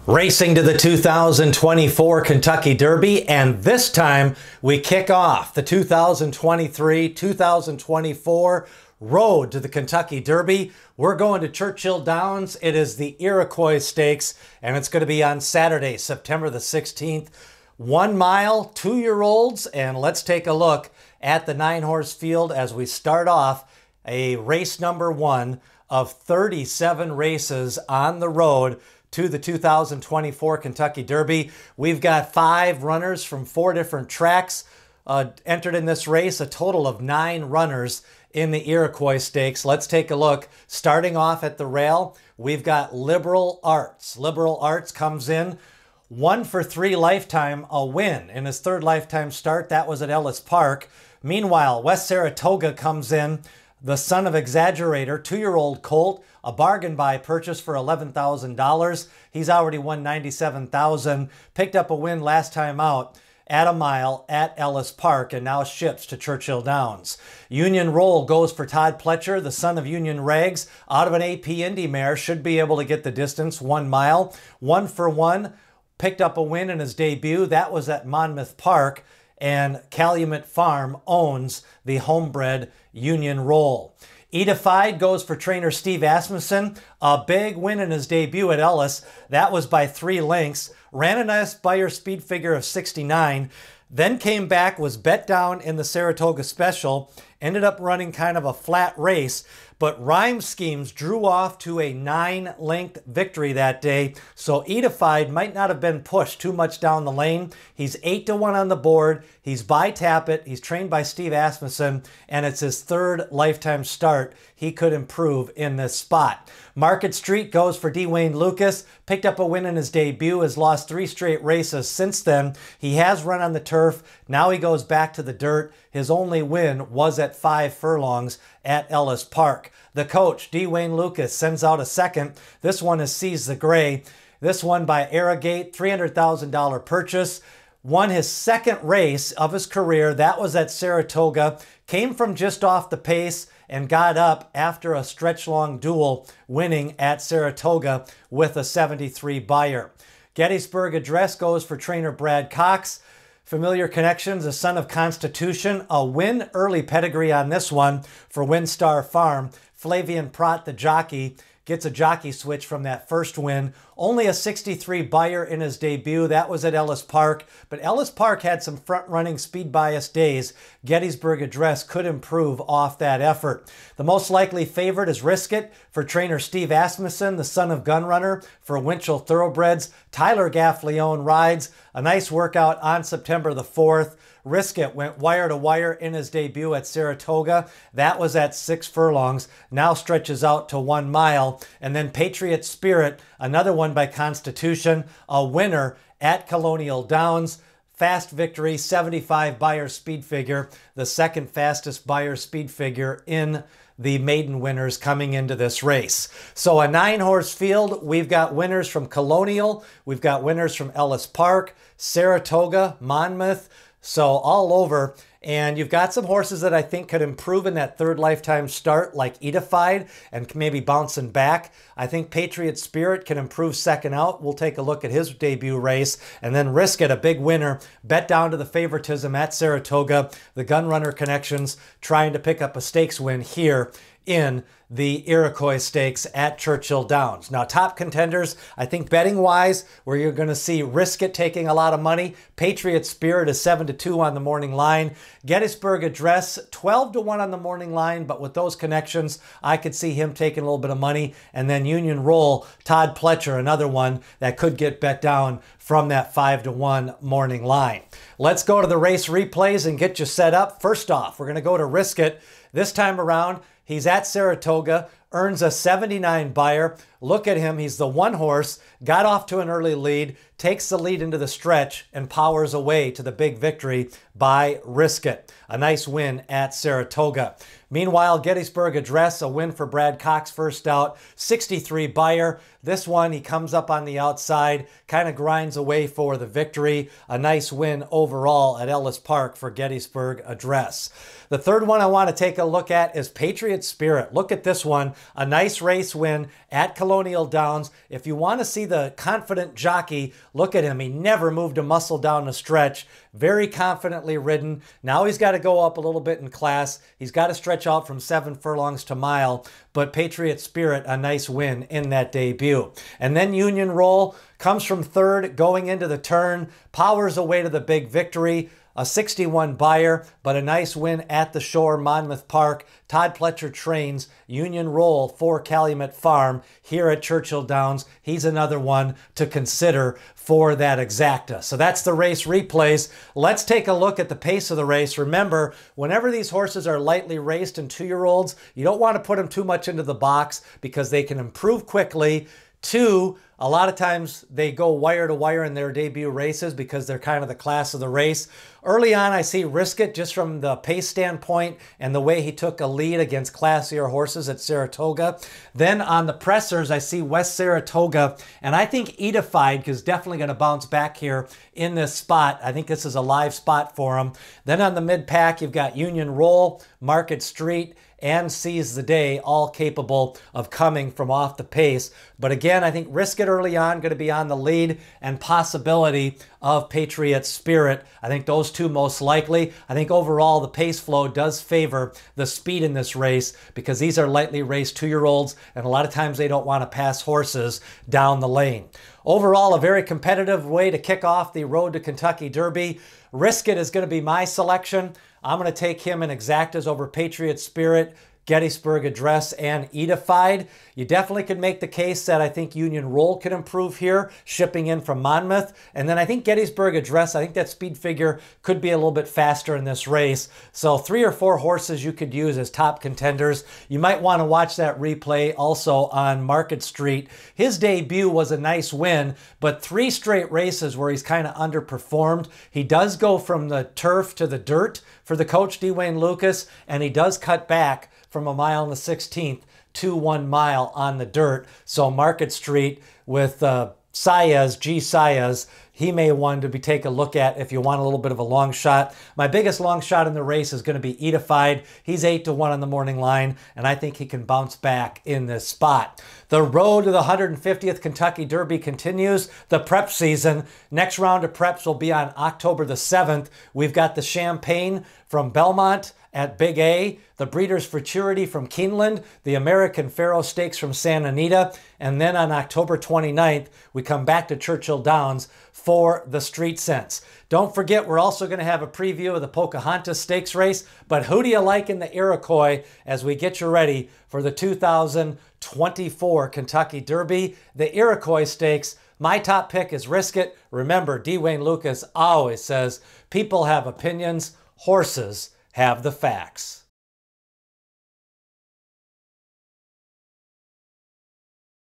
Racing to the 2024 Kentucky Derby, and this time we kick off the 2023-2024 road to the Kentucky Derby. We're going to Churchill Downs. It is the Iroquois Stakes, and it's going to be on Saturday, September the 16th. 1 mile, 2-year-olds, and let's take a look at the 9-horse field as we start off a race number 1 of 37 races on the road to the 2024 Kentucky Derby. We've got 5 runners from 4 different tracks entered in this race, a total of 9 runners in the Iroquois Stakes. Let's take a look. Starting off at the rail, we've got Liberal Arts. Liberal Arts comes in 1 for 3 lifetime, a win in his 3rd lifetime start. That was at Ellis Park. Meanwhile, West Saratoga comes in, the son of Exaggerator, 2-year-old colt, a bargain buy purchase for $11,000. He's already won $97,000. Picked up a win last time out at a mile at Ellis Park and now ships to Churchill Downs. Union Roll goes for Todd Pletcher, the son of Union Rags, out of an AP Indy mare, should be able to get the distance, 1 mile. 1 for 1, picked up a win in his debut. That was at Monmouth Park, and Calumet Farm owns the homebred Union Roll. Edified goes for trainer Steve Asmussen, a big win in his debut at Ellis. That was by 3 lengths. Ran a nice Beyer speed figure of 69. Then came back, was bet down in the Saratoga Special, ended up running kind of a flat race, but Rhyme Schemes drew off to a 9-length victory that day, so Edified might not have been pushed too much down the lane. He's 8-1 on the board. He's by Tappet. He's trained by Steve Asmussen, and it's his 3rd lifetime start. He could improve in this spot. Market Street goes for Dwayne Lucas. Picked up a win in his debut, has lost 3 straight races since then. He has run on the turf. Now he goes back to the dirt. His only win was at 5 furlongs at Ellis Park. The coach, Dwayne Lucas, sends out a second. This one is Seize the Gray. This one by Arrogate, $300,000 purchase. Won his 2nd race of his career. That was at Saratoga. Came from just off the pace and got up after a stretch-long duel, winning at Saratoga with a 73 Beyer. Gettysburg Address goes for trainer Brad Cox. Familiar Connections, a son of Constitution, a win early pedigree on this one for Windstar Farm. Flavian Prat, the jockey, gets a jockey switch from that first win. Only a 63 Beyer in his debut. That was at Ellis Park, but Ellis Park had some front-running speed bias days. Gettysburg Address could improve off that effort. The most likely favorite is Risk It for trainer Steve Asmussen, the son of Gunrunner, for Winchell Thoroughbreds. Tyler Gaff Leone rides. A nice workout on September the 4th. Risk It went wire to wire in his debut at Saratoga. That was at 6 furlongs. Now stretches out to 1 mile. And then Patriots Spirit, another one by Constitution, a winner at Colonial Downs. Fast victory, 75 Beyer speed figure, the 2nd fastest Beyer speed figure in the maiden winners coming into this race. So a 9-horse field. We've got winners from Colonial. We've got winners from Ellis Park, Saratoga, Monmouth. So all over, and you've got some horses that I think could improve in that 3rd lifetime start, like Edified, and maybe bouncing back. I think Patriots Spirit can improve 2nd out. We'll take a look at his debut race, and then Risk It, a big winner, bet down to the favoritism at Saratoga. The Gunrunner Connections trying to pick up a stakes win here in the Iroquois Stakes at Churchill Downs. Now, top contenders, I think betting-wise, where you're going to see Risk It taking a lot of money. Patriots Spirit is 7-2 on the morning line. Gettysburg Address, 12-1 on the morning line, but with those connections, I could see him taking a little bit of money. And then Union Roll, Todd Pletcher, another one that could get bet down from that 5-1 morning line. Let's go to the race replays and get you set up. First off, we're going to go to Risk It. This time around, he's at Saratoga, earns a 79 Beyer. Look at him. He's the 1 horse, got off to an early lead, takes the lead into the stretch, and powers away to the big victory by Risk It. A nice win at Saratoga. Meanwhile, Gettysburg Address, a win for Brad Cox first out, 63 Beyer. This one, he comes up on the outside, kind of grinds away for the victory. A nice win overall at Ellis Park for Gettysburg Address. The third one I want to take a look at is Patriots Spirit. Look at this one. A nice race win at Colonial Downs. If you want to see the confident jockey, look at him. He never moved a muscle down the stretch. Very confidently ridden. Now he's got to go up a little bit in class. He's got to stretch out from 7 furlongs to mile. But Patriots Spirit, a nice win in that debut. And then Union Roll comes from third going into the turn. Powers away to the big victory. A 61 buyer, but a nice win at the Shore, Monmouth Park. Todd Pletcher trains Union Roll for Calumet Farm here at Churchill Downs. He's another one to consider for that exacta. So that's the race replays. Let's take a look at the pace of the race. Remember, whenever these horses are lightly raced and 2-year-olds, you don't want to put them too much into the box because they can improve quickly. 2, a lot of times they go wire to wire in their debut races because they're kind of the class of the race. Early on, I see Risk It just from the pace standpoint and the way he took a lead against classier horses at Saratoga. Then on the pressers, I see West Saratoga, and I think Edified is definitely going to bounce back here in this spot. I think this is a live spot for him. Then on the mid-pack, you've got Union Roll, Market Street, and Seize the Day, all capable of coming from off the pace. But again, I think Risk It early on going to be on the lead, and possibility of Patriots Spirit. I think those two most likely. I think overall the pace flow does favor the speed in this race because these are lightly raced 2-year-olds, and a lot of times they don't want to pass horses down the lane. Overall, a very competitive way to kick off the Road to Kentucky Derby. Risk It is going to be my selection. I'm going to take him in exactas over Patriot Spirit, Gettysburg Address, and Edified. You definitely could make the case that I think Union Roll could improve here, shipping in from Monmouth. And then I think Gettysburg Address, I think that speed figure could be a little bit faster in this race. So 3 or 4 horses you could use as top contenders. You might want to watch that replay also on Market Street. His debut was a nice win, but 3 straight races where he's kind of underperformed. He does go from the turf to the dirt for the coach, Dwayne Lucas, and he does cut back from 1 mile and the 16th to 1 mile on the dirt. So Market Street with Saez, G. Saez, he may want to take a look at if you want a little bit of a long shot. My biggest long shot in the race is going to be Edified. He's 8-1 on the morning line, and I think he can bounce back in this spot. The road to the 150th Kentucky Derby continues. The prep season. Next round of preps will be on October the 7th. We've got the Champagne from Belmont at Big A, the Breeders' Futurity from Keeneland, the American Pharoah Stakes from Santa Anita, and then on October 29th, we come back to Churchill Downs for the Street Sense. Don't forget, we're also going to have a preview of the Pocahontas Stakes race, but who do you like in the Iroquois as we get you ready for the 2024 Kentucky Derby, the Iroquois Stakes? My top pick is Risk It. Remember, Dwayne Lucas always says, people have opinions, horses have the facts.